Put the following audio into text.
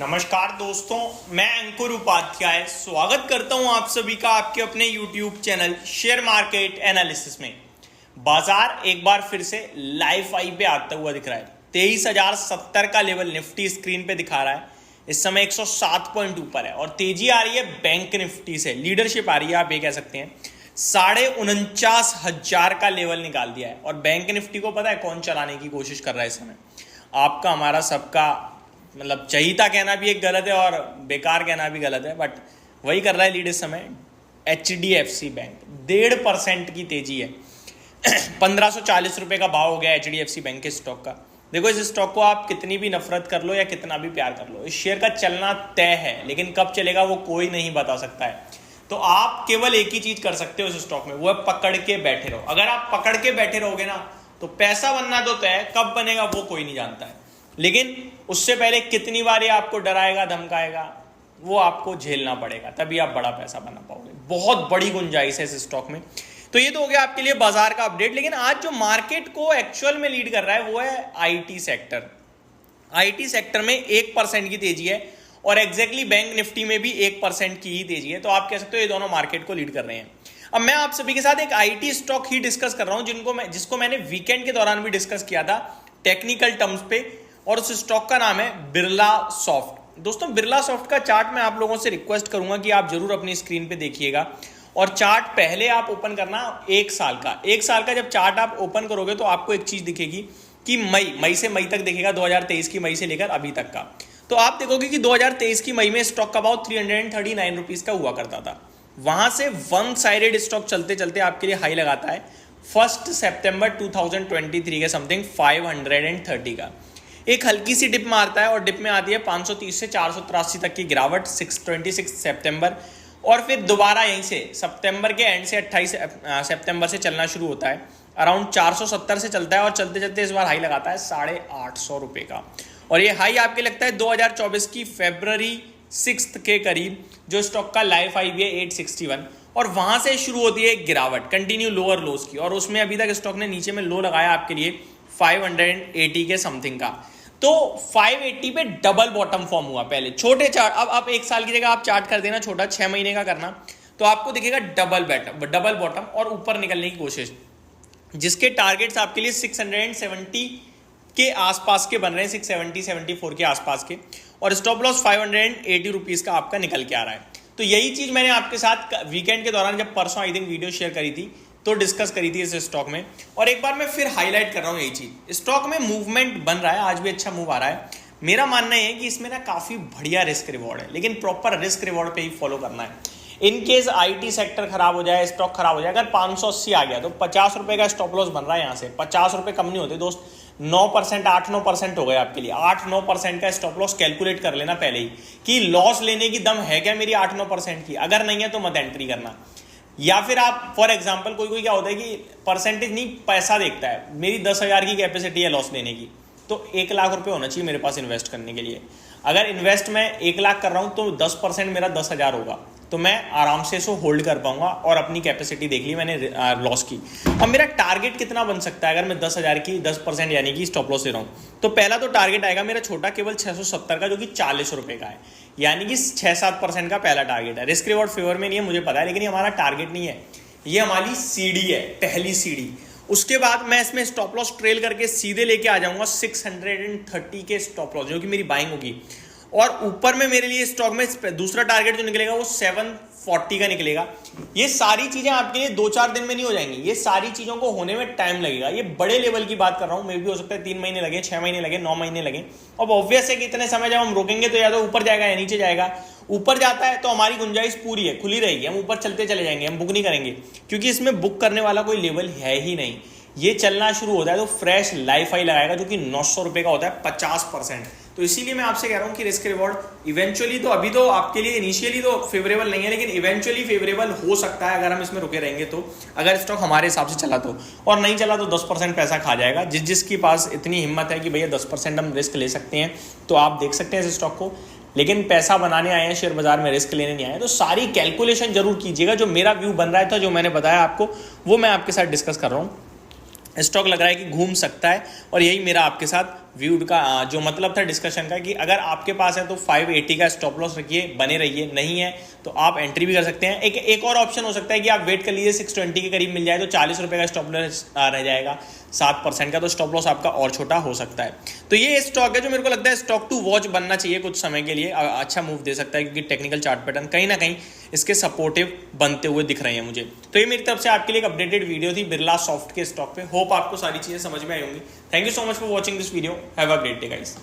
नमस्कार दोस्तों, मैं अंकुर उपाध्याय स्वागत करता हूं आप सभी का आपके अपने YouTube channel share market analysis में। बाजार एक बार फिर से लाइव हाई पे आता हुआ दिख रहा है। 23,070 का लेवल निफ्टी स्क्रीन पे दिखा रहा है। इस समय 107 पॉइंट ऊपर है और तेजी आ रही है बैंक निफ्टी से, लीडरशिप आ रही है, आप ये कह सकते हैं। 49,500 का लेवल निकाल दिया है और बैंक निफ्टी को पता है कौन चलाने की कोशिश कर रहा है इस समय। आपका हमारा सबका मतलब चहीता कहना भी एक गलत है और बेकार कहना भी गलत है, बट वही कर रहा है लीड इस समय HDFC बैंक। 1.5% की तेजी है। 1540 रुपये का भाव हो गया HDFC बैंक के स्टॉक का। देखो, इस स्टॉक को आप कितनी भी नफरत कर लो या कितना भी प्यार कर लो, इस शेयर का चलना तय है, लेकिन कब चलेगा वो कोई नहीं बता सकता है। तो आप केवल एक ही चीज कर सकते हो इस स्टॉक में, वो है पकड़ के बैठे रहो। अगर आप पकड़ के बैठे रहोगे ना तो पैसा बनना तो तय है, कब बनेगा वो कोई नहीं जानता है, लेकिन उससे पहले कितनी बार ये आपको डराएगा धमकाएगा वो आपको झेलना पड़ेगा, तभी आप बड़ा पैसा बना पाओगे। बहुत बड़ी गुंजाइश है इस स्टॉक में। तो ये तो हो गया आपके लिए बाजार का अपडेट। लेकिन आज जो मार्केट को एक्चुअल में लीड कर रहा है वो है IT सेक्टर। IT सेक्टर में 1% की तेजी है और एग्जैक्टली बैंक निफ्टी में भी 1% की ही तेजी है। तो आप कह सकते हो ये दोनों मार्केट को लीड कर रहे हैं। अब मैं आप सभी के साथ एक IT स्टॉक ही डिस्कस कर रहा हूं जिसको मैंने वीकेंड के दौरान भी डिस्कस किया था टेक्निकल टर्म्स पे, और उस स्टॉक का नाम है बिरला सॉफ्ट। दोस्तों, बिरला सॉफ्ट का चार्ट मैं आप लोगों से रिक्वेस्ट करूंगा कि आप जरूर अपनी स्क्रीन पे देखिएगा और चार्ट पहले आप ओपन करना 1 साल का। 1 साल का जब चार्ट आप ओपन करोगे तो आपको एक चीज दिखेगी कि मई से मई तक दिखेगा, 2023 की मई से लेकर अभी तक का। तो आप देखोगे कि 2023 की मई में स्टॉक का भाव 339 रुपीज का हुआ करता था। वहां से वन साइडेड स्टॉक चलते चलते आपके लिए हाई लगाता है 1 सितंबर 2023 के समथिंग 530 का। एक हल्की सी डिप मारता है और डिप में आती है 530 से 483 तक की गिरावट 26 सितंबर, और फिर दोबारा यहीं से सितंबर के एंड से 28 सितंबर से चलना शुरू होता है। अराउंड 470 से चलता है और चलते चलते इस बार हाई लगाता है 850 रुपये का। और ये हाई आपके लगता है 2024 की February 6 के करीब, जो स्टॉक का लाइफ हाई भी है 861, और वहां से शुरू होती है गिरावट कंटिन्यू लोअर लोज की, और उसमें अभी तक स्टॉक ने नीचे में लो लगाया आपके लिए 580 के समथिंग का। तो 580 पे डबल बॉटम फॉर्म हुआ पहले छोटे चार्ट। अब आप 1 साल की जगह आप चार्ट कर देना छोटा, 6 महीने का करना, तो आपको दिखेगा डबल बॉटम और ऊपर निकलने की कोशिश, जिसके टारगेट्स आपके लिए 670 के आसपास के बन रहे हैं, 670-74 के आसपास के, और स्टॉप लॉस 580 रुपीज का आपका निकल के आ रहा है। तो यही चीज मैंने आपके साथ वीकेंड के दौरान जब परसों आई थिंक वीडियो शेयर करी थी तो डिस्कस करी थी इस स्टॉक में, और एक बार मैं फिर हाईलाइट कर रहा हूं यही चीज। स्टॉक में मूवमेंट बन रहा है, आज भी अच्छा मूव आ रहा है। मेरा मानना है कि इसमें ना काफी बढ़िया रिस्क रिवॉर्ड है, लेकिन प्रॉपर रिस्क रिवॉर्ड पे ही फॉलो करना है। इन केस IT सेक्टर खराब हो जाए, स्टॉक खराब हो जाए, अगर 580 आ गया तो 50 रुपए का स्टॉप लॉस बन रहा है। यहाँ से 50 रुपए कम नहीं होते दोस्त। 9%, 8-9% हो गए आपके लिए। 8-9% का स्टॉप लॉस कैलकुलेट कर लेना पहले ही कि लॉस लेने की दम है क्या मेरी 8-9% की। अगर नहीं है तो मत एंट्री करना। या फिर आप फॉर एग्जांपल कोई क्या होता है कि परसेंटेज नहीं पैसा देखता है, मेरी 10,000 की कैपेसिटी है लॉस लेने की, तो 1 लाख रुपए होना चाहिए मेरे पास इन्वेस्ट करने के लिए। अगर इन्वेस्ट मैं 1 लाख कर रहा हूं तो 10% मेरा 10,000 होगा, तो मैं आराम से इसको होल्ड कर पाऊंगा और अपनी कैपेसिटी देख ली मैंने लॉस की। अब मेरा टारगेट कितना बन सकता है अगर मैं 10,000 की 10% यानी कि स्टॉप लॉस ले रहा हूं, तो पहला तो टारगेट आएगा मेरा छोटा, केवल 670 का, जो कि 40 रुपए का है, यानी कि 6-7% का पहला टारगेट है। रिस्क रिवॉर्ड फेवर में नहीं है मुझे पता है, लेकिन ये हमारा टारगेट नहीं है, ये हमारी सीढ़ी है, पहली सीढ़ी। उसके बाद मैं इसमें स्टॉप लॉस ट्रेल करके सीधे लेके आ जाऊंगा 630 के स्टॉप लॉस, जो कि मेरी बाइंग होगी। और ऊपर में मेरे लिए स्टॉक में दूसरा टारगेट जो निकलेगा वो 740 का निकलेगा। ये सारी चीजें आपके लिए 2-4 दिन में नहीं हो जाएंगी, ये सारी चीजों को होने में टाइम लगेगा। ये बड़े लेवल की बात कर रहा हूं, मे भी हो सकता है 3 महीने लगे, 6 महीने लगे, 9 महीने लगे। अब ऑब्वियस है कि इतने समय जब हम रोकेंगे तो या तो ऊपर जाएगा या नीचे जाएगा। ऊपर जाता है तो हमारी गुंजाइश पूरी है, खुली रहेगी, हम ऊपर चलते चले जाएंगे, हम बुक नहीं करेंगे, क्योंकि इसमें बुक करने वाला कोई लेवल है ही नहीं। ये चलना शुरू होता है तो फ्रेश लाइफ हाई लगाएगा, जो कि 900 रुपए का होता है 50%। तो इसीलिए मैं आपसे कह रहा हूं कि रिस्क रिवॉर्ड इवेंचुअली तो अभी तो आपके लिए इनिशियली तो फेवरेबल नहीं है, लेकिन इवेंचुअली फेवरेबल हो सकता है अगर हम इसमें रुके रहेंगे तो, अगर स्टॉक हमारे हिसाब से चला तो। और नहीं चला तो 10% पैसा खा जाएगा। जिसके पास इतनी हिम्मत है कि भैया 10% हम रिस्क ले सकते हैं तो आप देख सकते हैं इस स्टॉक को, लेकिन पैसा बनाने आए हैं शेयर बाजार में, रिस्क लेने नहीं आए। तो सारी कैलकुलेशन जरूर कीजिएगा। जो मेरा व्यू बन रहा था, जो मैंने बताया आपको, वो मैं आपके साथ डिस्कस कर रहा हूँ। स्टॉक लग रहा है कि घूम सकता है और यही मेरा आपके साथ व्यूड का जो मतलब था डिस्कशन का कि अगर आपके पास है तो 580 का स्टॉप लॉस रखिए, बने रहिए, नहीं है तो आप एंट्री भी कर सकते हैं। एक और ऑप्शन हो सकता है कि आप वेट कर लीजिए 620 के करीब मिल जाए तो 40 रुपये का स्टॉप लॉस रह जाएगा 7% का, तो स्टॉप लॉस आपका और छोटा हो सकता है। तो ये स्टॉक है जो मेरे को लगता है स्टॉक टू वॉच बनना चाहिए कुछ समय के लिए, अच्छा मूव दे सकता है क्योंकि टेक्निकल चार्ट पैटर्न कहीं ना कहीं इसके सपोर्टिव बनते हुए दिख रहे हैं मुझे। तो ये मेरी तरफ से आपके लिए एक अपडेटेड वीडियो थी बिरला सॉफ्ट के स्टॉक पे। होप आपको सारी चीजें समझ में आई होंगी। Thank you so much for watching this video. Have a great day guys.